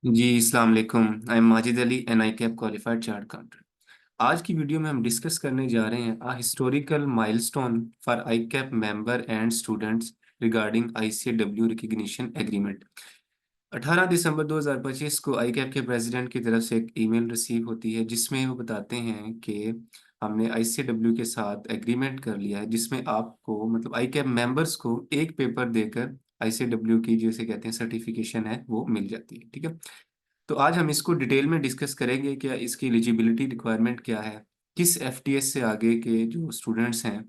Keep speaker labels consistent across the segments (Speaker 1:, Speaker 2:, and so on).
Speaker 1: जी अस्सलाम वालेकुम। I am Majid Ali an ICAP qualified chartered accountant. आज की वीडियो में हम डिस्कस करने जा रहे हैं historical milestone for ICAP member and students regarding ICAW recognition agreement. 18 दिसंबर 2025 को आई कैप के प्रेसिडेंट की तरफ से एक ईमेल रिसीव होती है जिसमें वो बताते हैं कि हमने ICAW के साथ एग्रीमेंट कर लिया है, जिसमें आपको मतलब आई कैप मेंबर्स को एक पेपर देकर ICAW की जैसे कहते हैं सर्टिफिकेशन है वो मिल जाती है। ठीक है, तो आज हम इसको डिटेल में डिस्कस करेंगे। क्या इसकी एलिजिबिलिटी रिक्वायरमेंट क्या है, किस FTS से आगे के जो स्टूडेंट्स हैं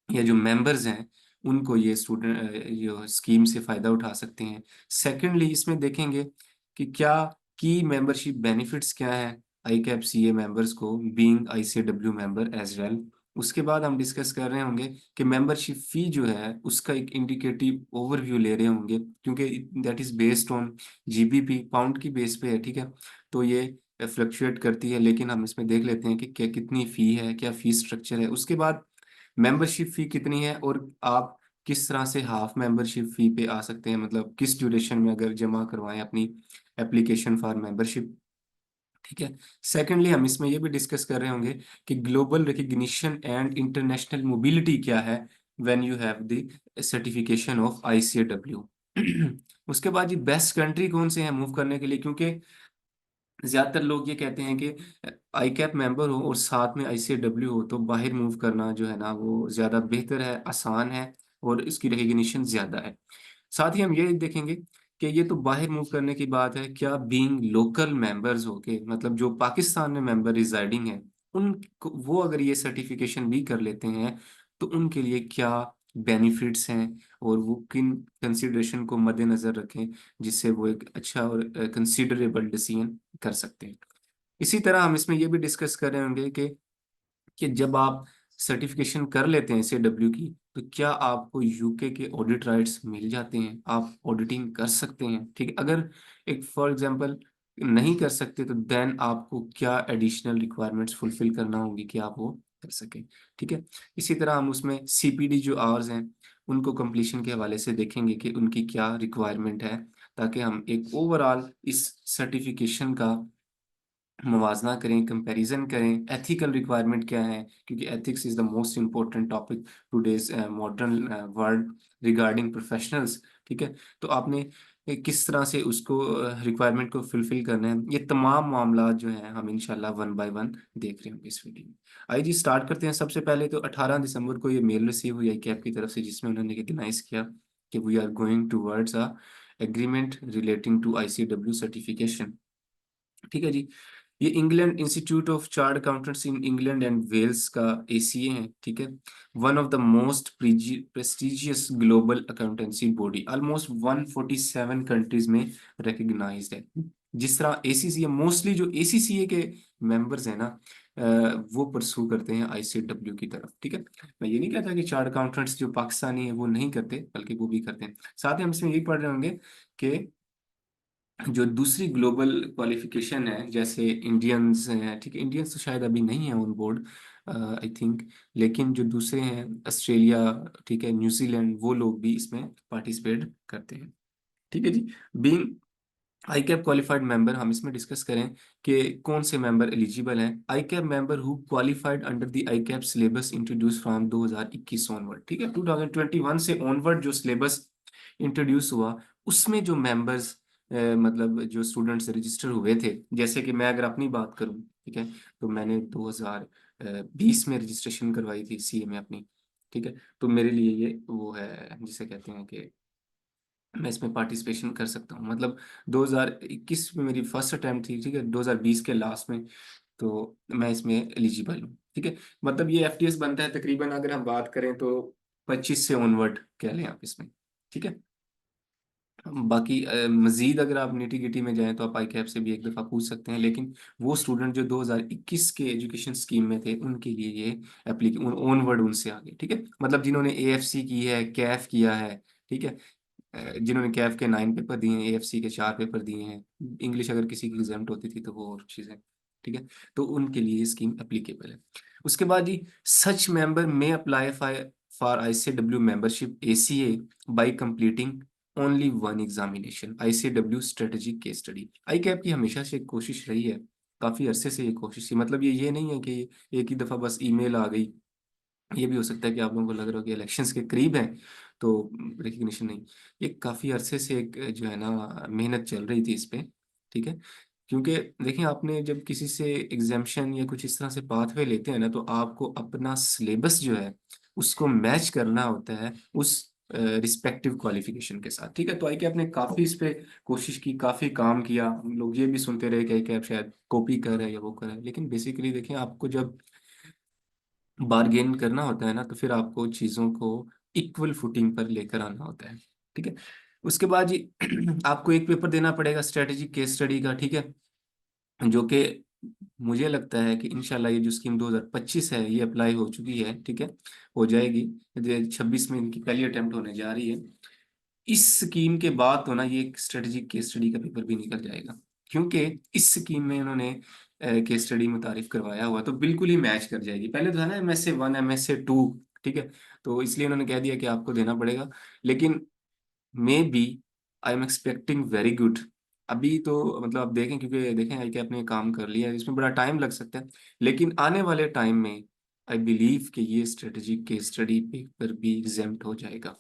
Speaker 1: या जो मेंबर्स हैं उनको ये स्टूडेंट जो स्कीम से फ़ायदा उठा सकते हैं। सेकेंडली इसमें देखेंगे कि क्या की मेंबरशिप बेनिफिट्स क्या है आई कैप CA मेंबर्स को being ICAW member as well. उसके बाद हम डिस्कस कर रहे होंगे कि मेंबरशिप फ़ी जो है उसका एक इंडिकेटिव ओवरव्यू ले रहे होंगे, क्योंकि that is based on GBP pound की बेस पे है। ठीक है, तो ये फ्लक्चुएट करती है, लेकिन हम इसमें देख लेते हैं कि क्या कितनी फ़ी है, क्या फ़ी स्ट्रक्चर है। उसके बाद मेंबरशिप फ़ी कितनी है और आप किस तरह से हाफ मेंबरशिप फ़ी पे आ सकते हैं, मतलब किस ड्यूरेशन में अगर जमा करवाएं अपनी एप्लीकेशन फॉर मेंबरशिप। ठीक है, सेकेंडली हम इसमें ये भी डिस्कस कर रहे होंगे कि global recognition and international mobility क्या है when you have the certification of ICAW। उसके बाद ये बेस्ट कंट्री कौन से हैं मूव करने के लिए, क्योंकि ज्यादातर लोग ये कहते हैं कि आई कैप मेंबर हो और साथ में ICAW हो तो बाहर मूव करना जो है ना वो ज्यादा बेहतर है, आसान है और इसकी रिकग्निशन ज्यादा है। साथ ही हम ये देखेंगे कि ये तो बाहर मूव करने की बात है, क्या बीइंग लोकल मेंबर्स हो के मतलब जो पाकिस्तान में मेंबर रिजाइडिंग है उन वो अगर ये सर्टिफिकेशन भी कर लेते हैं तो उनके लिए क्या बेनिफिट्स हैं और वो किन कंसिडरेशन को मद्देनजर रखें जिससे वो एक अच्छा और कंसिडरेबल डिसीजन कर सकते हैं। इसी तरह हम इसमें ये भी डिस्कस कर रहे होंगे कि जब आप सर्टिफिकेशन कर लेते हैं ICAW की तो क्या आपको UK के ऑडिट राइट्स मिल जाते हैं, आप ऑडिटिंग कर सकते हैं। ठीक है, अगर एक फॉर एग्जांपल नहीं कर सकते तो देन आपको क्या एडिशनल रिक्वायरमेंट्स फुलफिल करना होगी कि आप वो कर सकें। ठीक है, इसी तरह हम उसमें CPD जो आवर्स हैं उनको कंप्लीशन के हवाले से देखेंगे कि उनकी क्या रिक्वायरमेंट है, ताकि हम एक ओवरऑल इस सर्टिफिकेशन का मवाजना करें, कंपैरिजन करें, एथिकल रिक्वायरमेंट क्या है, क्योंकि ethics is the most important topic today's modern world regarding professionals. ठीक है, तो आपने किस तरह से उसको रिक्वायरमेंट को फुलफिल करना है, ये तमाम मामला जो है हम इंशाल्लाह वन बाय वन देख रहे होंगे इस वीडियो में। आइए जी स्टार्ट करते हैं। सबसे पहले तो 18 दिसंबर को ये मेल रिसीव हुई आई कैप की तरफ से जिसमें उन्होंने रिकग्नाइज किया कि we are going towards a agreement relating to ICAW certification. ठीक है जी, ये England institute of chartered accountants in England and Wales का ACA है। ठीक है, one of the most prestigious global accountancy body, almost 147 countries में रिकग्नाइज्ड है। जिस तरह ACCA मोस्टली जो ACCA के मेंबर्स हैं ना वो परसू करते हैं ICAW की तरफ। ठीक है, मैं ये नहीं कहता कि चार्ट अकाउंटेंट्स जो पाकिस्तानी है वो नहीं करते, बल्कि वो भी करते हैं। साथ ही हम इसमें यही पढ़ रहे होंगे कि जो दूसरी ग्लोबल क्वालिफिकेशन है जैसे इंडियंस हैं। ठीक है, इंडियंस तो शायद अभी नहीं है ऑन बोर्ड आई थिंक, लेकिन जो दूसरे हैं ऑस्ट्रेलिया, ठीक है, न्यूजीलैंड, वो लोग भी इसमें पार्टिसिपेट करते हैं। ठीक है जी, being ICAP qualified member हम इसमें डिस्कस करें कि कौन से मेंबर एलिजिबल हैं। ICAP member who qualified under the ICAP syllabus introduce from 2021 onward. ठीक है, 2021 से ऑनवर्ड जो सिलेबस इंट्रोड्यूस हुआ उसमें जो मेंबर्स मतलब जो स्टूडेंट्स रजिस्टर हुए थे, जैसे कि मैं अगर अपनी बात करूं, ठीक है, तो मैंने 2020 में रजिस्ट्रेशन करवाई थी CA में अपनी। ठीक है, तो मेरे लिए ये वो है जिसे कहते हैं कि मैं इसमें पार्टिसिपेशन कर सकता हूँ। मतलब 2021 में मेरी फर्स्ट अटेम्प्ट थी। ठीक है, 2020 के लास्ट में, तो मैं इसमें एलिजिबल हूँ। ठीक है, मतलब ये FTS बनता है तकरीबन अगर हम बात करें तो 25 से ऑनवर्ड कह लें आप इसमें। ठीक है, बाकी मजीद अगर आप निटी गिटी में जाएं तो आप आई कैप से भी एक दफ़ा पूछ सकते हैं, लेकिन वो स्टूडेंट जो 2021 के एजुकेशन स्कीम में थे उनके लिए ये एप्लीकेशन ऑनवर्ड उनसे आगे। ठीक है, मतलब जिन्होंने AFC की है, कैफ किया है। ठीक है, जिन्होंने कैफ के 9 पेपर दिए हैं, AFC के 4 पेपर दिए हैं, इंग्लिश अगर किसी की एग्जाम होती थी तो वो और चीज़ है। ठीक है, तो उनके लिए ये स्कीम एप्लीकेबल है। उसके बाद जी, सच मेंबर में apply for ICAW membership ACA by completing only one examination, ICAW strategic case study. I cap की हमेशा से एक कोशिश रही है, काफी अरसे से ये कोशिश थी, मतलब ये नहीं है कि एक ही दफा बस ईमेल आ गई। ये भी हो सकता है कि आप लोगों को लग रहा हो कि इलेक्शंस के करीब हैं तो रिकग्निशन नहीं। ये काफी अरसे से एक जो है ना मेहनत चल रही थी इस पे, ठीक है। क्योंकि देखिए, आपने जब किसी से एग्जाम्शन या कुछ इस तरह से पाथवे लेते हैं ना, तो आपको अपना सिलेबस जो है उसको मैच करना होता है उस रिस्पेक्टिव क्वालिफिकेशन के साथ, ठीक है। तो आई कैप ने काफी इस पे कोशिश की, काफी काम किया। हम लोग ये भी सुनते रहे कि आई कैप शायद कॉपी कर रहा है या वो कर रहा है, लेकिन बेसिकली देखें, आपको जब बार्गेन करना होता है ना, तो फिर आपको चीजों को इक्वल फुटिंग पर लेकर आना होता है, ठीक है। उसके बाद जी आपको एक पेपर देना पड़ेगा स्ट्रेटेजिक केस स्टडी का, ठीक है, जो कि मुझे लगता है कि इंशाल्लाह ये जो स्कीम 2025 है ये अप्लाई हो चुकी है, ठीक है, हो जाएगी। 26 में इनकी पहली अटेम्प्ट होने जा रही है। इस स्कीम के बाद तो ना ये एक स्ट्रेटेजिक केस स्टडी का पेपर भी निकल जाएगा, क्योंकि इस स्कीम में इन्होंने केस स्टडी मुतारिफ करवाया हुआ, तो बिल्कुल ही मैच कर जाएगी। पहले तो था ना MSA 1 MSA 2, ठीक है, तो इसलिए उन्होंने कह दिया कि आपको देना पड़ेगा। लेकिन maybe I am expecting very good. अभी तो मतलब आप देखें, क्योंकि देखें आई कि आपने काम कर लिया है, इसमें बड़ा टाइम लग सकता है, लेकिन आने वाले टाइम में आई बिलीव कि ये स्ट्रेटेजिक केस स्टडी पेपर भी एग्जाम्प्ट हो जाएगा।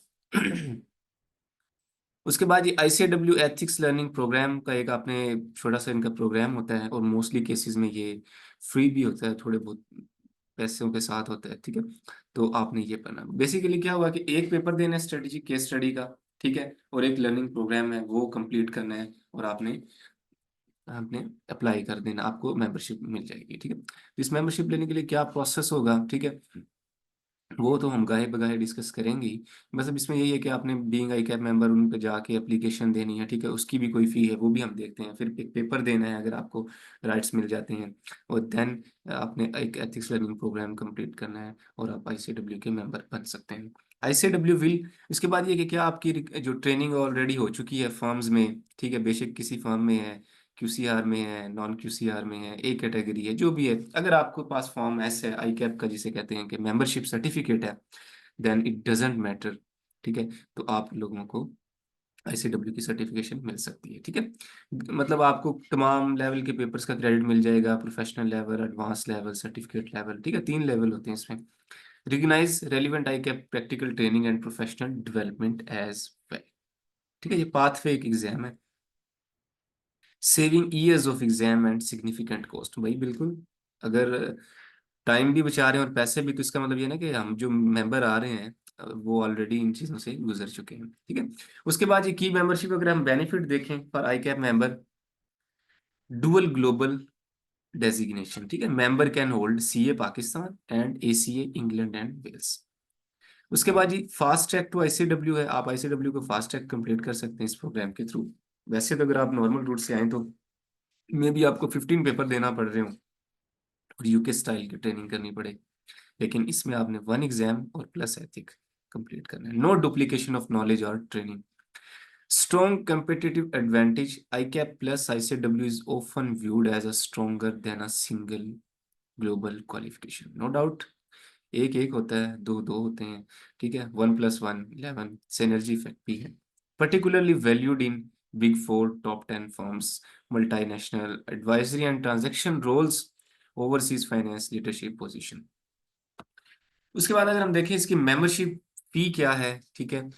Speaker 1: उसके बाद ये ICAW एथिक्स लर्निंग प्रोग्राम का एक आपने छोटा सा इनका प्रोग्राम होता है, और मोस्टली केसेस में ये फ्री भी होता है, थोड़े बहुत पैसों के साथ होता है, ठीक है। तो आपने ये पढ़ना, बेसिकली क्या हुआ कि एक पेपर देना है स्ट्रेटेजिक केस स्टडी का, ठीक है, और एक लर्निंग प्रोग्राम है वो कंप्लीट करना है, और आपने आपने अप्लाई कर देना, आपको मेंबरशिप मिल जाएगी, ठीक है। तो इस मेंबरशिप लेने के लिए क्या प्रोसेस होगा, ठीक है, वो तो हम गाहे बगाहे डिस्कस करेंगे ही। बस अब इसमें यही है कि आपने बीइंग आई कैप मेंबर उन पे जाके एप्लीकेशन देनी है, ठीक है, उसकी भी कोई फी है, वो भी हम देखते हैं। फिर एक पेपर देना है अगर आपको राइट्स मिल जाते हैं, और देन आपने एक एथिक्स लर्निंग प्रोग्राम कंप्लीट करना है, और आप ICAW के मेंबर बन सकते हैं। ICAW विल, इसके बाद ये कि क्या आपकी जो ट्रेनिंग ऑलरेडी हो चुकी है फर्म्स में, ठीक है, बेशक किसी फर्म में है, QCR में है, नॉन QCR में है, A कैटेगरी है, जो भी है, अगर आपके पास फॉर्म S है, आई कैप का जिसे कहते हैं कि मेंबरशिप सर्टिफिकेट है, देन इट डजेंट मैटर, ठीक है। तो आप लोगों को ICAW की सर्टिफिकेशन मिल सकती है, ठीक है। मतलब आपको तमाम लेवल के पेपर्स का क्रेडिट मिल जाएगा, professional level, advance level, certificate level, ठीक है, 3 लेवल होते हैं इसमें। Recognise relevant ICAP practical training and professional development as well, ठीक है। ये पाथवे एक एग्जाम है। Saving years of exam and significant cost, भाई बिल्कुल, अगर टाइम भी बचा रहे हैं और पैसे भी, तो इसका मतलब ये ना कि हम जो मेंबर आ रहे हैं वो ऑलरेडी इन चीज़ों से गुजर चुके हैं, ठीक है। उसके बाद ये की मेंबरशिप, अगर हम बेनिफिट देखें for ICAP member, dual global designation, ठीक है, member can hold CA Pakistan and ACA England and Wales. उसके बाद जी फास्ट ट्रैक टू ICAW है, आप ICAW को फास्ट ट्रैक कंप्लीट कर सकते हैं इस प्रोग्राम के थ्रू। वैसे तो अगर आप नॉर्मल रूट से आए तो मे बी आपको 15 पेपर देना पड़ रहे हो और UK स्टाइल की ट्रेनिंग करनी पड़े, लेकिन इसमें आपने 1 एग्जाम और प्लस एथिक कंप्लीट करना है। नो डुप्लीकेशन ऑफ नॉलेज और training, strong competitive advantage, ICAP plus ICAW is often viewed as a stronger than a single global qualification, no doubt। एक एक होता है, दो दो होते हैं, ठीक है, 1 + 1 11 synergy इफेक्ट भी है। particularly valued in Big 4 top 10 firms, multinational advisory and transaction roles, overseas finance leadership position। उसके बाद अगर हम देखें इसकी मेंबरशिप फी क्या है, ठीक है,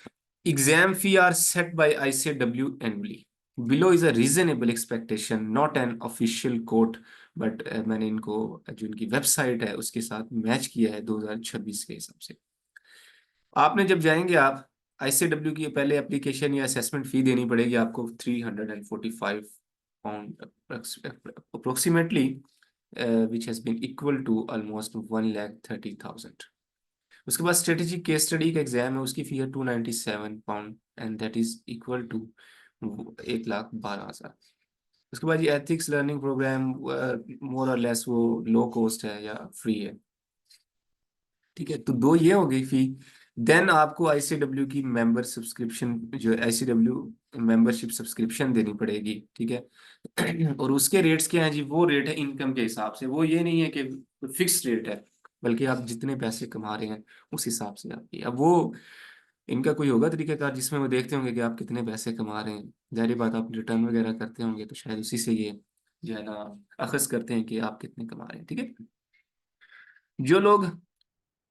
Speaker 1: exam fee are set by ICAW annually, below is a reasonable expectation, not an official quote, but मैंने इनको जो इनकी वेबसाइट है उसके साथ मैच किया है 2026 के हिसाब से। आपने जब जाएंगे आप ICAW की पहले एप्लीकेशन या असेसमेंट फी देनी पड़ेगी आपको, £345 approximately, which has been equal to almost 1,30,000। उसके बाद स्ट्रेटेजिक केस स्टडी का एग्जाम है, उसकी फी है £297 and that is equal to 1,12,000। उसके बाद ये एथिक्स लर्निंग प्रोग्राम मोर और लेस वो लो कॉस्ट है या फ्री है, ठीक है। तो दो ये हो गई फी। देन आपको ICAW की मेंबर सब्सक्रिप्शन, जो ICAW मेंबरशिप सब्सक्रिप्शन देनी पड़ेगी, ठीक है। और उसके रेट्स क्या हैं जी, वो रेट है इनकम के हिसाब से, वो ये नहीं है कि फिक्स रेट है, बल्कि आप जितने पैसे कमा रहे हैं उस हिसाब से आपकी। अब वो इनका कोई होगा तरीकाकार जिसमें वो देखते होंगे कि आप कितने पैसे कमा रहे हैं। जाहिर बात, आप रिटर्न वगैरह करते होंगे तो शायद उसी से ये जो है ना अखज़ करते हैं कि आप कितने कमा रहे हैं। ठीक है, जो लोग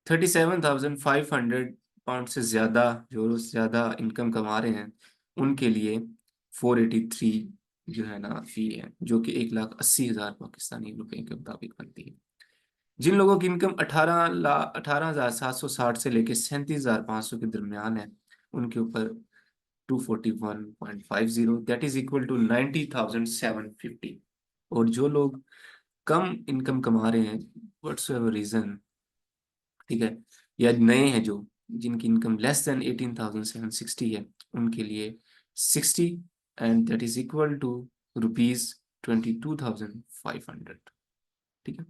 Speaker 1: 37,500 पाउंड से ज्यादा, जो ज्यादा इनकम कमा रहे हैं, उनके लिए 483 जो है ना फी है, जो कि 1,80,000 पाकिस्तानी रुपए के मुताबिक बनती है। जिन लोगों की इनकम 18,760 से लेके 37,500 के दरमियान है, उनके ऊपर 241.50, दैट इज इक्वल टू 90,750। और जो लोग कम इनकम कमा रहे हैं, व्हाट्स एवर रीजन, ठीक है, या नए हैं जो, जिनकी इनकम लेस देन 18,760 है, उनके लिए 60, and that is equal to ₹22,500। ठीक है,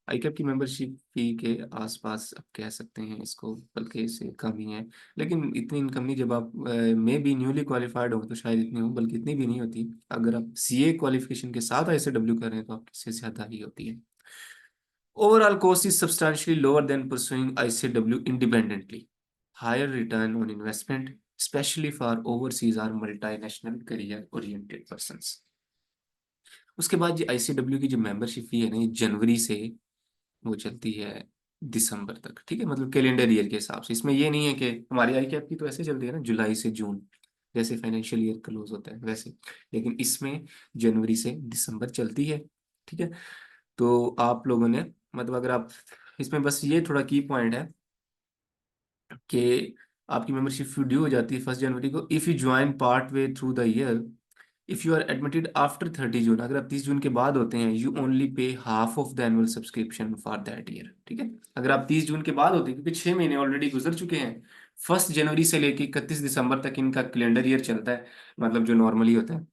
Speaker 1: आईकैप की मेंबरशिप फी के आसपास आप कह सकते हैं इसको, बल्कि इससे कम ही है। लेकिन इतनी इनकम नहीं, जब आप मे बी न्यूली क्वालिफाइड हो तो शायद इतनी हो, बल्कि इतनी भी नहीं होती। अगर आप सीए क्वालिफिकेशन के साथ आईसीडब्ल्यू कर रहे हैं तो आपकी इससे ज़्यादा ही होती है। Overall cost is substantially lower than pursuing ICW independently. Higher return on investment, especially for overseas or multinational career-oriented persons. उसके बाद ये ICW की जो मेंबरशिप फी है ना, ये जनवरी से वो चलती है दिसंबर तक। ठीक है, मतलब कैलेंडर ईयर के हिसाब से। इसमें ये नहीं है कि हमारी आई कैप की तो ऐसे चलती है ना, जुलाई से जून, जैसे फाइनेंशियल ईयर क्लोज होता है वैसे, लेकिन इसमें जनवरी से दिसंबर चलती है। ठीक है, तो आप लोगों ने, मतलब अगर आप इसमें, बस ये थोड़ा की पॉइंट है कि आपकी मेंबरशिप ड्यू हो जाती है 1 जनवरी को, if you join part way through the year, if you are admitted after 30 June, अगर आप 30 जून के बाद होते हैं, you only pay half of the annual subscription for that year. ठीक है, अगर आप 30 जून के बाद होते हैं, क्योंकि 6 महीने ऑलरेडी गुजर चुके हैं, 1 जनवरी से लेके 31 दिसंबर तक इनका कैलेंडर ईयर चलता है, मतलब जो नॉर्मली होता है।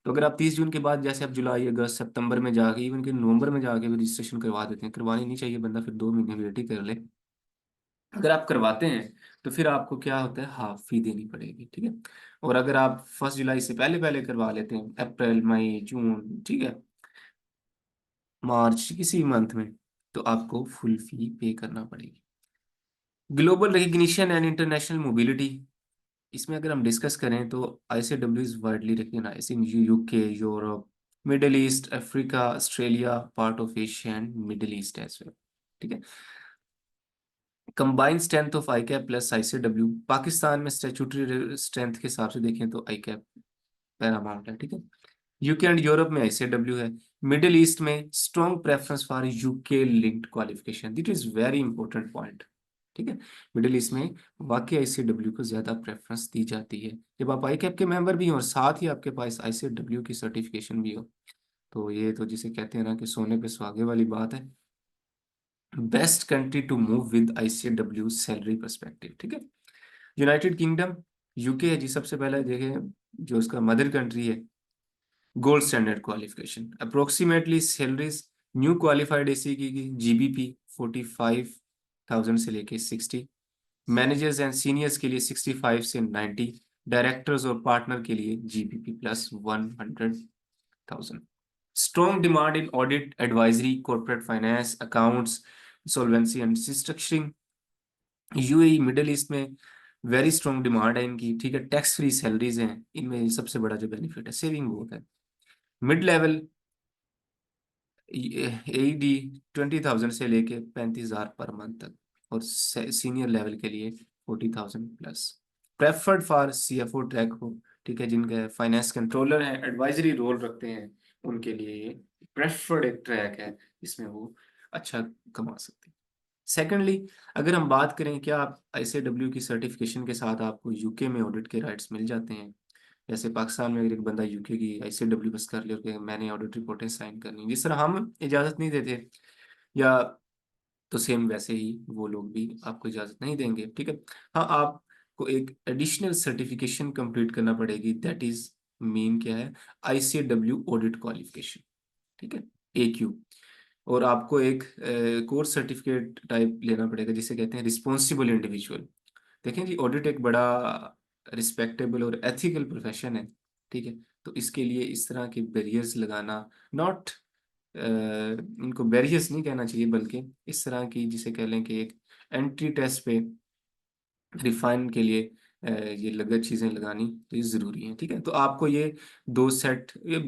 Speaker 1: तो अगर आप 30 जून के बाद, जैसे आप जुलाई अगस्त सितंबर में जाके, इवन के नवंबर में जाके भी रजिस्ट्रेशन करवा देते हैं, करवानी नहीं चाहिए, बंदा फिर 2 महीने वेट ही कर ले। अगर आप करवाते हैं तो फिर आपको क्या होता है, हाफ फी देनी पड़ेगी। ठीक है, और अगर आप 1 जुलाई से पहले पहले करवा लेते हैं, अप्रैल मई जून, ठीक है, मार्च, किसी मंथ में, तो आपको फुल फी पे करना पड़ेगी। Global recognition and international mobility, इसमें अगर हम डिस्कस करें तो ICW is widely recognised in UK, Europe, Middle East, Africa, Australia, part of Asia and Middle East as well. ठीक है, combined strength of ICAP plus ICW, Pakistan में statutory strength के हिसाब से देखें तो आई कैप पैरामाउंट है। ठीक है, यूके एंड यूरोप में आईसीडब्ल्यू है, मिडिल ईस्ट में strong preference for UK linked qualification, that is very important point. ठीक है, मिडिल ईस्ट में वाकई आईसीडब्ल्यू को ज्यादा प्रेफरेंस दी जाती है। जब आप आई कैप के मेंबर भी हो और साथ ही आपके पास आईसीडब्ल्यू की सर्टिफिकेशन भी हो, तो ये तो जिसे कहते हैं ना कि सोने पे सुहागे वाली बात है। Best country to move with ICW salary perspective. ठीक है, यूनाइटेड किंगडम, यूके है जी सबसे पहले देखें, जो उसका मदर कंट्री है, gold standard qualification, approximately salaries new qualified AC की जीबीपी 45,000 से लेके 60, मैनेजर्स एंड सीनियर्स के लिए 65 से 90, डायरेक्टर्स और पार्टनर के लिए GBP plus 100,000। Strong demand in audit, advisory, corporate finance, accounts, solvency and restructuring. UAE, middle East में वेरी स्ट्रॉन्ग डिमांड है इनकी। ठीक है, टैक्स फ्री सैलरीज हैं इनमें, सबसे बड़ा जो बेनिफिट है सेविंग बहुत है। मिड लेवल एडी 20,000 से लेके 35,000 पर मंथ तक, और सीनियर लेवल के लिए 40,000 plus. Preferred for CFO track हो, ठीक है, जिनके फाइनेंस कंट्रोलर हैं, एडवाइजरी रोल रखते हैं, उनके लिए ये प्रेफर्ड एक ट्रैक है, इसमें वो अच्छा कमा सकते हैं। सेकेंडली, अगर हम बात करें क्या आप आईसीडब्ल्यू की सर्टिफिकेशन के साथ आपको यूके में ऑडिट के राइट्स मिल जाते हैं। जैसे पाकिस्तान में अगर एक बंदा यूके की आईसीडब्ल्यू बस कर ले कि मैंने ऑडिट रिपोर्टें साइन करनी, जिस तरह हम इजाज़त नहीं देते, या तो सेम वैसे ही वो लोग भी आपको इजाज़त नहीं देंगे। ठीक है, हाँ, आपको एक एडिशनल सर्टिफिकेशन कंप्लीट करना पड़ेगी, दैट इज मीन क्या है, आईसीडब्ल्यू ऑडिट क्वालिफिकेशन। ठीक है, AQ। और आपको एक कोर्स सर्टिफिकेट टाइप लेना पड़ेगा, जिसे कहते हैं रिस्पॉन्सिबल इंडिविजुअल। देखें जी, ऑडिट एक बड़ा रिस्पेक्टेबल और एथिकल प्रोफेशन है। ठीक है, तो इसके लिए इस तरह के बैरियर्स लगाना, नॉट, इनको बैरियर्स नहीं कहना चाहिए, बल्कि इस तरह की, जिसे कह लें कि एक एंट्री टेस्ट पे रिफाइन के लिए ये लगत चीजें लगानी तो ये जरूरी है। ठीक है, तो आपको ये दो सेट, ये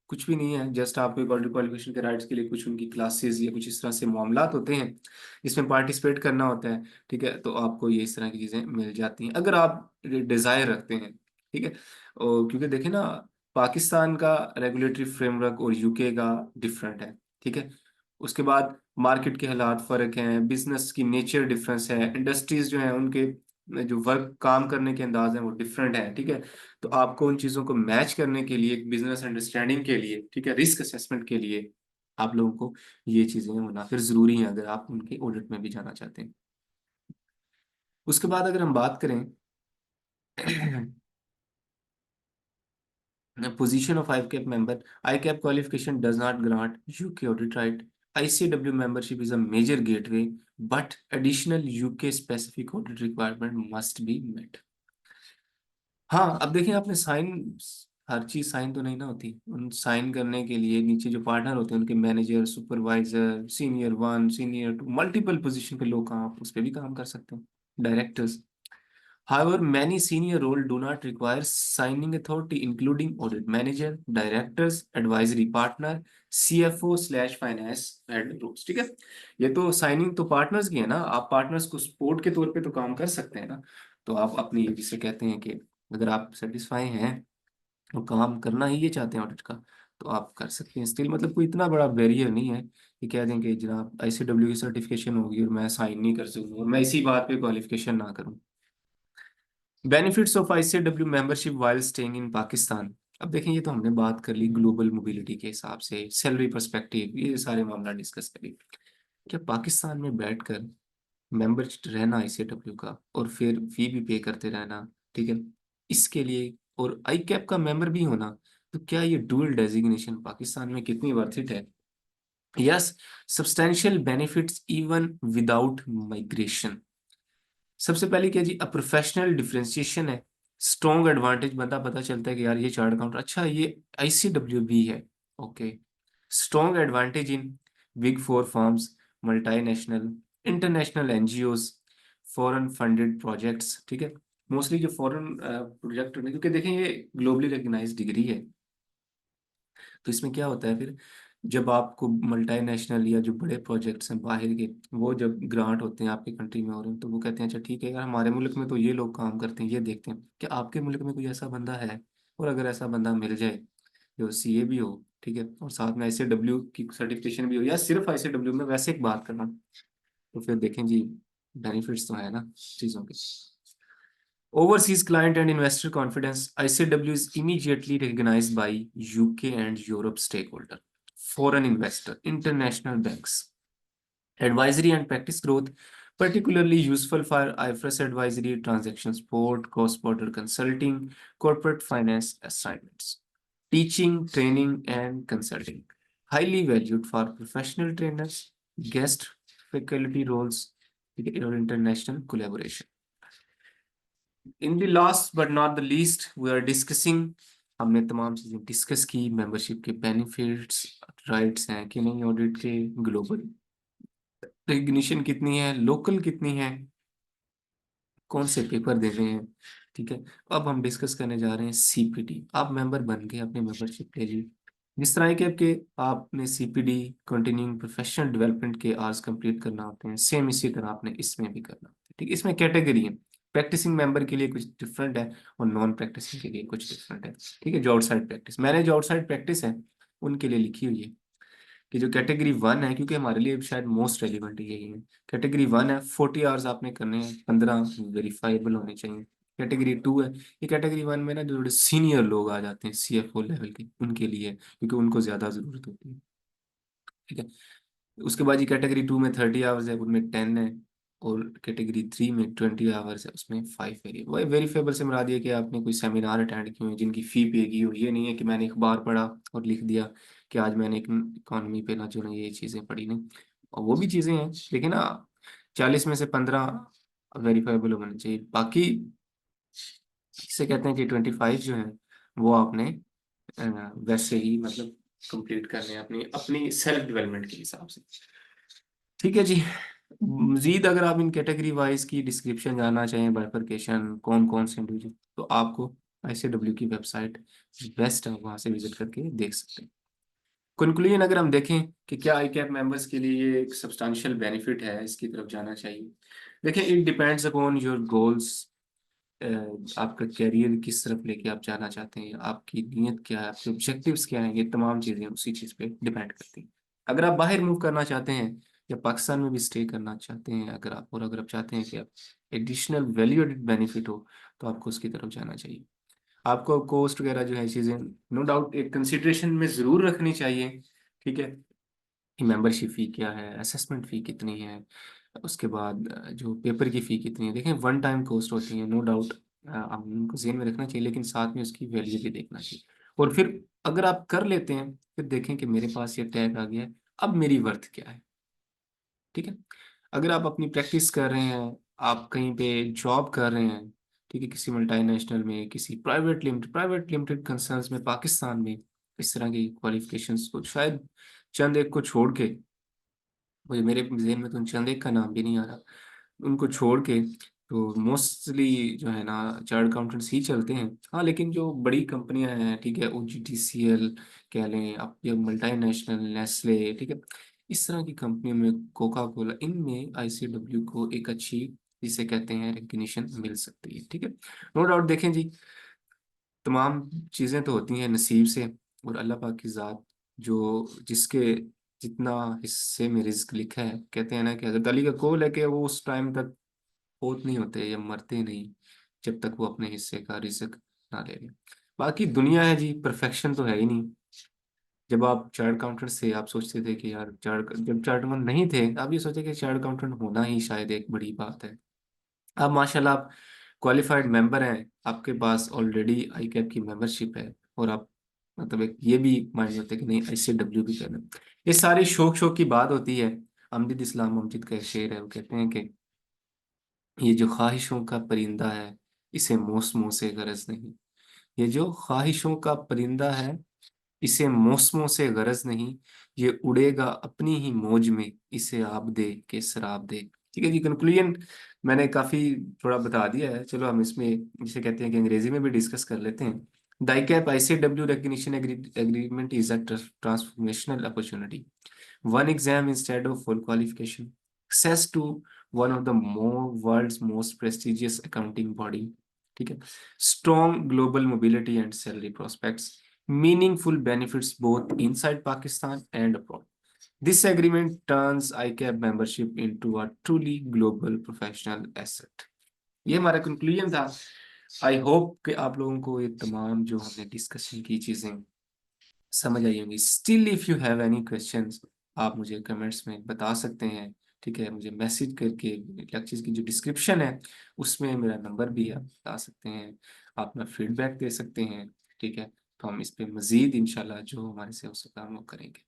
Speaker 1: कुछ भी नहीं है, जस्ट आपको क्वालिफिकेशन के राइट्स के लिए कुछ उनकी क्लासेस या कुछ इस तरह से मामलात होते हैं जिसमें पार्टिसिपेट करना होता है। ठीक है, तो आपको ये इस तरह की चीजें मिल जाती हैं अगर आप डिजायर रखते हैं। ठीक है, और क्योंकि देखिए ना, पाकिस्तान का रेगुलेटरी फ्रेमवर्क और यूके का डिफरेंट है। ठीक है, उसके बाद मार्केट के हालात फर्क हैं, बिजनेस की नेचर डिफरेंस है, इंडस्ट्रीज जो है उनके जो वर्क काम करने के अंदाज हैं वो डिफरेंट है। ठीक है, तो आपको उन चीजों को मैच करने के लिए, एक बिजनेस अंडरस्टैंडिंग के लिए, ठीक है, रिस्क असेसमेंट के लिए आप लोगों को ये चीजें होना फिर जरूरी है अगर आप उनके ऑडिट में भी जाना चाहते हैं। उसके बाद अगर हम बात करें position of ICAP member, ICAP qualification does not grant UK audit right. ICW membership is a major gateway, but additional UK specific audit requirement must be met. हाँ, अब देखिए आपने साइन, हर चीज साइन तो नहीं ना होती, उन साइन करने के लिए नीचे जो पार्टनर होते हैं उनके manager, supervisor, senior one, senior two, multiple position पे लोग काम, उस पर भी काम कर सकते हैं, directors. However, many senior roles do not require signing authority, including audit manager, directors, advisory partner, CFO slash finance head roles। ठीक है, ये तो साइनिंग तो पार्टनर्स की है ना, आप पार्टनर्स को सपोर्ट के तौर पे तो काम कर सकते हैं ना। तो आप अपनी, जिसे कहते हैं कि अगर आप सेटिस्फाई हैं और काम करना ही ये चाहते हैं ऑडिट का, तो आप कर सकते हैं स्टिल, मतलब कोई इतना बड़ा बैरियर नहीं है कि कह दें कि जनाब ICW की सर्टिफिकेशन होगी और मैं साइन नहीं कर सकूंगा और मैं इसी बात पे क्वालिफिकेशन ना करूं। Benefits of ICW membership while staying in Pakistan. अब देखें, ये तो हमने बात कर ली ग्लोबल मोबिलिटी के हिसाब से, सैलरी पर्सपेक्टिव, ये सारे मामला डिस्कस करी। क्या पाकिस्तान में बैठकर मेंबरशिप रहना ICW का और फिर फी भी पे करते रहना, ठीक है, इसके लिए, और ICAP का मेंबर भी होना, तो क्या ये डुअल डेजिग्नेशन पाकिस्तान में कितनी वर्थ इट है? Yes, substantial benefits even without migration. सबसे पहले क्या जी, प्रोफेशनल डिफरेंशिएशन है, स्ट्रॉन्ग एडवांटेज बता पता चलता है कि यार ये चार्ट अकाउंट, अच्छा ये ICW भी है। Okay, strong advantage in big four firms, multinational, international NGOs, foreign funded projects. ठीक है, मोस्टली जो फॉरेन प्रोजेक्ट होने, क्योंकि देखें ये ग्लोबली रिकग्नाइज्ड डिग्री है, तो इसमें क्या होता है फिर, जब आपको मल्टीनेशनल या जो बड़े प्रोजेक्ट्स हैं बाहर के, वो जब ग्रांट होते हैं आपकी कंट्री में हो रहे हैं, तो वो कहते हैं अच्छा ठीक है यार, हमारे मुल्क में तो ये लोग काम करते हैं, ये देखते हैं कि आपके मुल्क में कोई ऐसा बंदा है, और अगर ऐसा बंदा मिल जाए जो CA भी हो, ठीक है, और साथ में ICW की सर्टिफिकेशन भी हो, या सिर्फ ICW में, वैसे एक बात करना, तो फिर देखें जी, बेनिफिट्स तो है ना चीज़ों के। Overseas client and investor confidence, ICW is immediately recognized by UK and Europe stakeholder, foreign investor, international banks. Advisory and practice growth, particularly useful for IFRS advisory, transaction support, cross-border consulting, corporate finance assignments. Teaching, training, and consulting. Highly valued for professional trainers, guest faculty roles, or international collaboration. In the last but not the least we are discussing, हमने तमाम चीजें discuss की, membership के benefits, rights हैं कि नहीं audit के, global recognition कितनी है, लोकल कितनी है, कौन से पेपर दे रहे हैं। ठीक है, अब हम डिस्कस करने जा रहे हैं CPD। आप मेंबर बन गए, अपनी मेंबरशिप ले ली, जिस तरह के आपके आपने CPD कंटिन्यूइंग प्रोफेशनल डेवलपमेंट के आवर्स कंप्लीट करना होते हैं, सेम इसी तरह आपने इसमें भी करना होता है। ठीक है, इसमें कैटेगरी है, प्रैक्टिसिंग मेंबर के लिए कुछ डिफरेंट है और नॉन प्रैक्टिसिंग के लिए कुछ डिफरेंट है। ठीक है, जो आउटसाइड प्रैक्टिस, मैंने जो आउटसाइड प्रैक्टिस है उनके लिए लिखी हुई है कि जो कैटेगरी 1 है, क्योंकि हमारे लिए शायद मोस्ट रेलिवेंट यही है, कैटेगरी 1 है 40 आवर्स आपने करने हैं, 15 वेरीफाइबल होने चाहिए। कैटेगरी 2 है, ये कैटेगरी 1 में ना जो थोड़े सीनियर लोग आ जाते हैं CFO लेवल के, उनके लिए, क्योंकि उनको ज्यादा जरूरत होती है। ठीक है, उसके बाद ये कैटेगरी 2 में 30 आवर्स है, उनमें 10 है, और कैटेगरी 3 में 20 आवर्स है, उसमें 5 वेरिएबल। वही वेरीफेबल से मुराद ये कि आपने कोई सेमिनार अटेंड किए हैं जिनकी फी पे की हो, ये नहीं है कि मैंने अखबार पढ़ा और लिख दिया कि आज मैंने इकोनॉमी पे ना जो ना ये चीज़ें पढ़ी, नहीं, और वो भी चीज़ें हैं लेकिन ना 40 में से 15 वेरीफाइबल होने चाहिए, बाकी इसे कहते हैं कि 25 जो है वो आपने वैसे ही मतलब कंप्लीट करने हैं अपनी अपनी सेल्फ डेवलपमेंट के हिसाब से। ठीक है जी, मजीद अगर आप इन कैटेगरी वाइज की डिस्क्रिप्शन जानना चाहें, बाइफरकेशन कौन कौन से इंडिविजुअल, तो आपको आईसीडब्ल्यू की वेबसाइट बेस्ट है, वहां से विजिट करके देख सकते हैं। कंक्लूजन अगर हम देखें कि क्या आई कैप मेंबर्स के लिए ये एक सब्सटेंशियल बेनिफिट है, इसकी तरफ जाना चाहिए। देखें, it depends upon your goals. आपका कैरियर किस तरफ लेके आप जाना चाहते हैं, आपकी नीयत क्या है, आपके ऑब्जेक्टिव्स क्या हैं, ये तमाम चीज़ें उसी चीज़ पे डिपेंड करती हैं। अगर आप बाहर मूव करना चाहते हैं या पाकिस्तान में भी स्टे करना चाहते हैं, अगर आप चाहते हैं कि आप एडिशनल वैल्यू एडेड बेनिफिट हो, तो आपको उसकी तरफ जाना चाहिए। आपको कॉस्ट वगैरह जो है चीज़ें नो डाउट एक कंसिडरेशन में ज़रूर रखनी चाहिए। ठीक है, कि मेंबरशिप फ़ी क्या है, असेसमेंट फ़ी कितनी है, उसके बाद जो पेपर की फ़ी कितनी है। देखें, वन टाइम कॉस्ट होती है, नो डाउट हम उनको जेहन में रखना चाहिए, लेकिन साथ में उसकी वैल्यू भी देखना चाहिए। और फिर अगर आप कर लेते हैं, फिर देखें कि मेरे पास ये टैग आ गया है, अब मेरी वर्थ क्या है। ठीक है, अगर आप अपनी प्रैक्टिस कर रहे हैं, आप कहीं पे जॉब कर रहे हैं, ठीक है, किसी मल्टीनेशनल में, किसी प्राइवेट लिमिटेड कंसर्न्स में पाकिस्तान में, इस तरह की क्वालिफिकेशंस को शायद चंद एक को छोड़ के, मुझे मेरे ज़हन में तो चंद एक का नाम भी नहीं आ रहा, उनको छोड़ के तो मोस्टली जो है ना चार्ट अकाउंटेंट्स ही चलते हैं। हाँ, लेकिन जो बड़ी कंपनियां हैं, ठीक है, OGTCL कह लें आप, या मल्टीनेशनल नेस्ले, ठीक है, इस तरह की कंपनियों में, कोका कोला, इनमें आईसीडब्ल्यू को एक अच्छी, जिसे कहते हैं, रिकग्निशन मिल सकती है। ठीक है, नो डाउट। देखें जी, तमाम चीज़ें तो होती हैं नसीब से, और अल्लाह पाक की ज़ात, जो जिसके जितना हिस्से में रिस्क लिखा है, कहते हैं ना कि हज़रत अली का कौल है कि वो उस टाइम तक फौत नहीं होते या मरते नहीं जब तक वो अपने हिस्से का रिस्क ना ले लें। बाकी दुनिया है जी, परफेक्शन तो है ही नहीं। जब आप चार्ट अकाउंटेंट से आप सोचते थे कि यार चार्ट, जब चार्ट अकाउंटेंट नहीं थे, आप ये सोचे कि चार्ट अकाउंटेंट होना ही शायद एक बड़ी बात है। अब माशाल्लाह आप क्वालिफाइड मेंबर हैं, आपके पास ऑलरेडी आई कैप की मेंबरशिप है, और आप मतलब एक ये भी माइंड होता है कि नहीं आईसीडब्ल्यू भी करना। ये सारी शौक शौक की बात होती है। अमजद इस्लाम अमजद का एक शेर है, वो कहते हैं कि ये जो ख्वाहिशों का परिंदा है, इसे मौसमों से गरज नहीं। ये जो ख्वाहिशों का परिंदा है, इसे मौसमों से गरज नहीं, ये उड़ेगा अपनी ही मौज में, इसे आब दे के शराब दे। ठीक है जी, कंक्लूजन मैंने काफी थोड़ा बता दिया है, चलो हम इसमें जिसे कहते हैं कि अंग्रेजी में भी डिस्कस कर लेते हैं। The ICAP ICW recognition agreement is a transformational opportunity, one exam instead of full qualification, access to one of the world's most prestigious accounting body, ठीक है, strong global mobility and salary prospects, meaningful benefits both inside Pakistan and abroad. This agreement turns ICAP membership into a truly global professional asset. ये हमारा conclusion था। I hope कि आप लोगों को ये तमाम जो हमने डिस्कशन की चीजें समझ आई होंगी। Still if you have any questions, आप मुझे कमेंट्स में बता सकते हैं। ठीक है, मुझे मैसेज करके, लेक्चर्स की जो डिस्क्रिप्शन है उसमें मेरा नंबर भी है, आप बता सकते हैं, आप अपना फीडबैक दे सकते हैं। ठीक है, तो हम इस पे मजीद इंशाल्लाह जो हमारे से हो सका हम लोग करेंगे।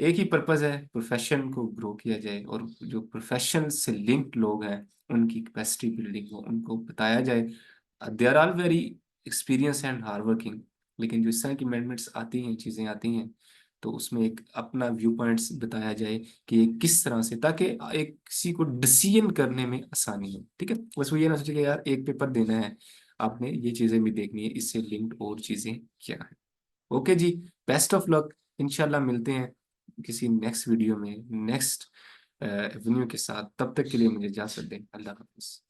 Speaker 1: एक ही पर्पज़ है, प्रोफेशन को ग्रो किया जाए, और जो प्रोफेशन से लिंक्ड लोग हैं उनकी कैपेसिटी बिल्डिंग हो, उनको बताया जाए। They are all very experience and hard working, लेकिन जो इस तरह की अमेंडमेंट्स आती हैं, चीज़ें आती हैं, तो उसमें एक अपना व्यू पॉइंट्स बताया जाए कि ये किस तरह से, ताकि एक किसी को डिसीजन करने में आसानी हो। ठीक है, बस वो ये ना सोचे कि यार एक पेपर देना है, आपने ये चीज़ें भी देखनी है, इससे लिंक्ड और चीज़ें क्या है। ओके जी, बेस्ट ऑफ लक। इंशाल्लाह मिलते हैं किसी नेक्स्ट वीडियो में, नेक्स्ट एवेन्यू के साथ। तब तक के लिए मुझे इजाज़त दें। अल्लाह हाफ़िज़।